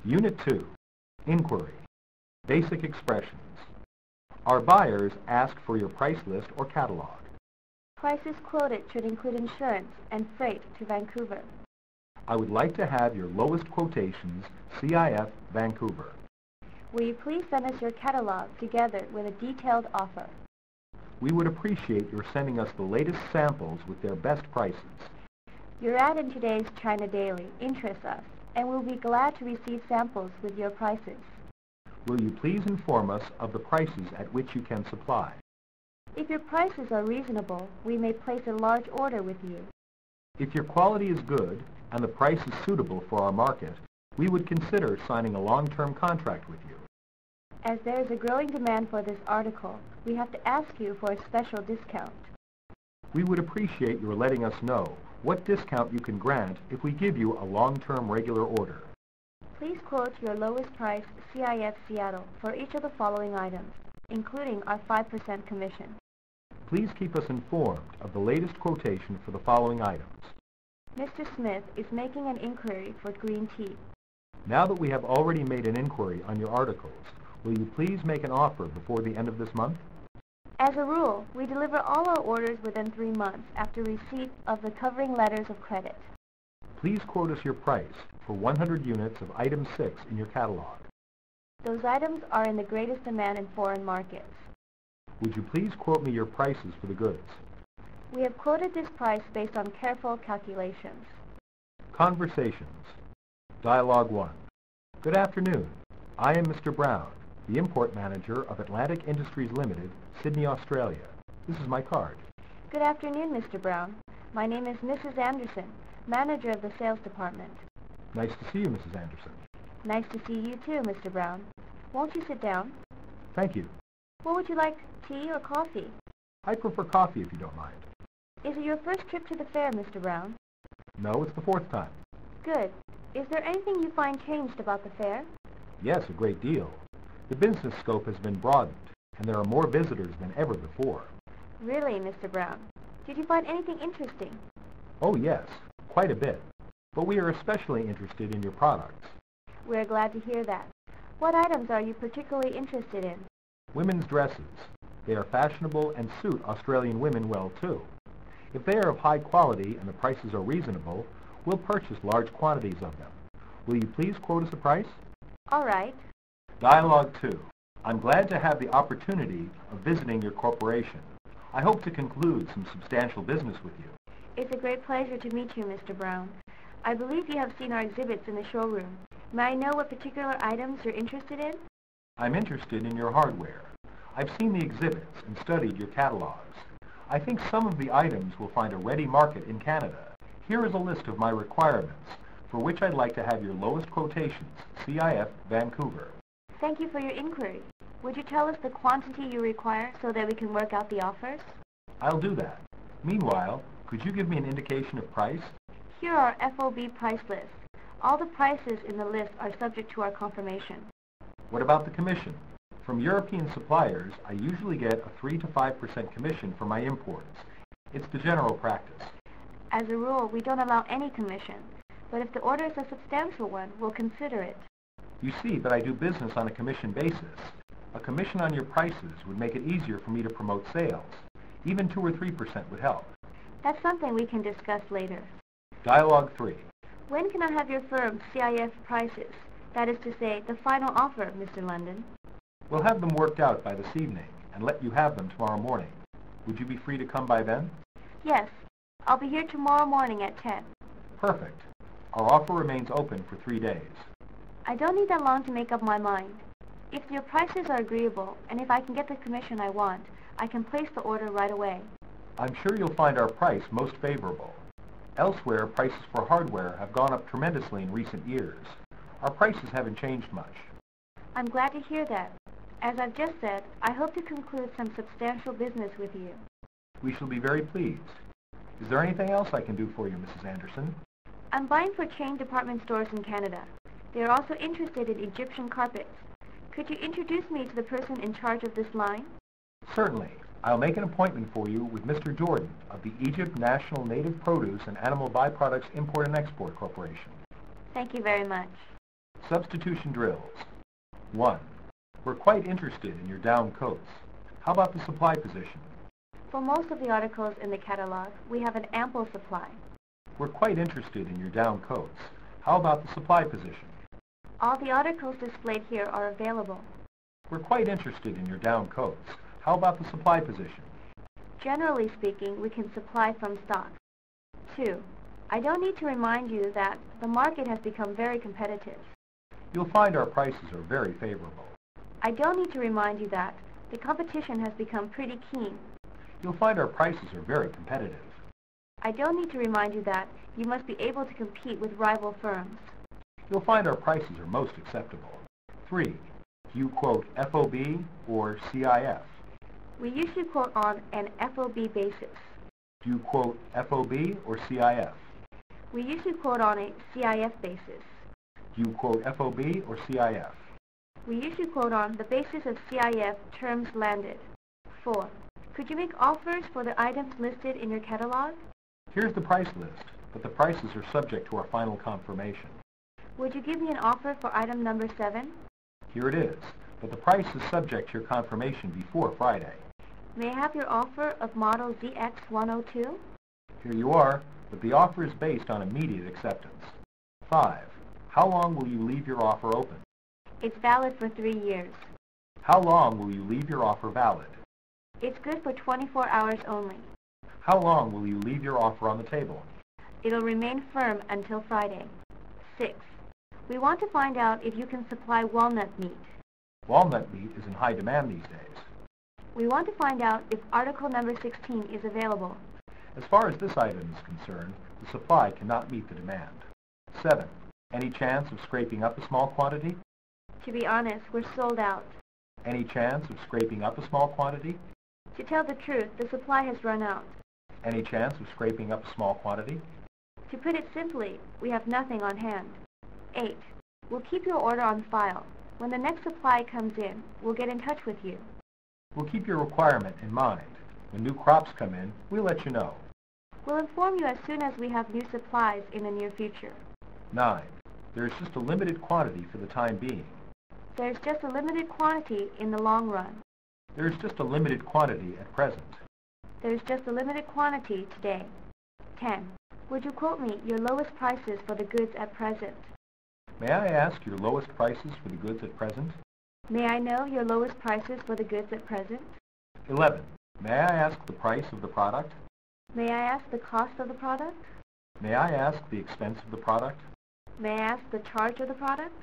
Unit 2, Inquiry, Basic Expressions. Our buyers ask for your price list or catalog. Prices quoted should include insurance and freight to Vancouver. I would like to have your lowest quotations, C.I.F. Vancouver. Will you please send us your catalog together with a detailed offer? We would appreciate your sending us the latest samples with their best prices. Your ad in today's China Daily interests us, and we'll be glad to receive samples with your prices. Will you please inform us of the prices at which you can supply? If your prices are reasonable, we may place a large order with you. If your quality is good and the price is suitable for our market, we would consider signing a long-term contract with you. As there is a growing demand for this article, we have to ask you for a special discount. We would appreciate your letting us know what discount you can grant if we give you a long-term regular order. Please quote your lowest price C.I.F. Seattle for each of the following items, including our 5% commission. Please keep us informed of the latest quotation for the following items. Mr. Smith is making an inquiry for green tea. Now that we have already made an inquiry on your articles, will you please make an offer before the end of this month? As a rule, we deliver all our orders within 3 months after receipt of the covering letters of credit. Please quote us your price for 100 units of item 6 in your catalog. Those items are in the greatest demand in foreign markets. Would you please quote me your prices for the goods? We have quoted this price based on careful calculations. Conversations. Dialogue 1. Good afternoon. I am Mr. Brown, the import manager of Atlantic Industries Limited, Sydney, Australia. This is my card. Good afternoon, Mr. Brown. My name is Mrs. Anderson, manager of the sales department. Nice to see you, Mrs. Anderson. Nice to see you too, Mr. Brown. Won't you sit down? Thank you. What would you like, tea or coffee? I prefer coffee if you don't mind. Is it your first trip to the fair, Mr. Brown? No, it's the 4th time. Good. Is there anything you find changed about the fair? Yes, a great deal. The business scope has been broadened, and there are more visitors than ever before. Really, Mr. Brown? Did you find anything interesting? Oh, yes, quite a bit. But we are especially interested in your products. We're glad to hear that. What items are you particularly interested in? Women's dresses. They are fashionable and suit Australian women well, too. If they are of high quality and the prices are reasonable, we'll purchase large quantities of them. Will you please quote us a price? All right. Dialogue 2. I'm glad to have the opportunity of visiting your corporation. I hope to conclude some substantial business with you. It's a great pleasure to meet you, Mr. Brown. I believe you have seen our exhibits in the showroom. May I know what particular items you're interested in? I'm interested in your hardware. I've seen the exhibits and studied your catalogs. I think some of the items will find a ready market in Canada. Here is a list of my requirements, for which I'd like to have your lowest quotations, C.I.F. Vancouver. Thank you for your inquiry. Would you tell us the quantity you require so that we can work out the offers? I'll do that. Meanwhile, could you give me an indication of price? Here are FOB price lists. All the prices in the list are subject to our confirmation. What about the commission? From European suppliers, I usually get a 3 to 5% commission for my imports. It's the general practice. As a rule, we don't allow any commission, but if the order is a substantial one, we'll consider it. You see that I do business on a commission basis. A commission on your prices would make it easier for me to promote sales. Even 2 or 3% would help. That's something we can discuss later. Dialogue 3. When can I have your firm's C.I.F. prices? That is to say, the final offer, Mr. London. We'll have them worked out by this evening and let you have them tomorrow morning. Would you be free to come by then? Yes. I'll be here tomorrow morning at 10. Perfect. Our offer remains open for 3 days. I don't need that long to make up my mind. If your prices are agreeable, and if I can get the commission I want, I can place the order right away. I'm sure you'll find our price most favorable. Elsewhere, prices for hardware have gone up tremendously in recent years. Our prices haven't changed much. I'm glad to hear that. As I've just said, I hope to conclude some substantial business with you. We shall be very pleased. Is there anything else I can do for you, Mrs. Anderson? I'm buying for chain department stores in Canada. They are also interested in Egyptian carpets. Could you introduce me to the person in charge of this line? Certainly. I'll make an appointment for you with Mr. Jordan of the Egypt National Native Produce and Animal Byproducts Import and Export Corporation. Thank you very much. Substitution drills. 1. We're quite interested in your down coats. How about the supply position? For most of the articles in the catalog, we have an ample supply. We're quite interested in your down coats. How about the supply position? All the articles displayed here are available. We're quite interested in your down coats. How about the supply position? Generally speaking, we can supply from stock. 2. I don't need to remind you that the market has become very competitive. You'll find our prices are very favorable. I don't need to remind you that the competition has become pretty keen. You'll find our prices are very competitive. I don't need to remind you that you must be able to compete with rival firms. You'll find our prices are most acceptable. 3. Do you quote FOB or C.I.F? We usually quote on an FOB basis. Do you quote FOB or C.I.F? We usually quote on a C.I.F basis. Do you quote FOB or C.I.F? We usually quote on the basis of C.I.F terms landed. 4. Could you make offers for the items listed in your catalog? Here's the price list, but the prices are subject to our final confirmation. Would you give me an offer for item number 7? Here it is, but the price is subject to your confirmation before Friday. May I have your offer of model ZX102? Here you are, but the offer is based on immediate acceptance. 5. How long will you leave your offer open? It's valid for 3 years. How long will you leave your offer valid? It's good for 24 hours only. How long will you leave your offer on the table? It'll remain firm until Friday. 6. We want to find out if you can supply walnut meat. Walnut meat is in high demand these days. We want to find out if article number 16 is available. As far as this item is concerned, the supply cannot meet the demand. 7. Any chance of scraping up a small quantity? To be honest, we're sold out. Any chance of scraping up a small quantity? To tell the truth, the supply has run out. Any chance of scraping up a small quantity? To put it simply, we have nothing on hand. 8. We'll keep your order on file. When the next supply comes in, we'll get in touch with you. We'll keep your requirement in mind. When new crops come in, we'll let you know. We'll inform you as soon as we have new supplies in the near future. 9. There is just a limited quantity for the time being. There's just a limited quantity in the long run. There is just a limited quantity at present. There's just a limited quantity today. 10. Would you quote me your lowest prices for the goods at present? May I ask your lowest prices for the goods at present? May I know your lowest prices for the goods at present? 11. May I ask the price of the product? May I ask the cost of the product? May I ask the expense of the product? May I ask the charge of the product?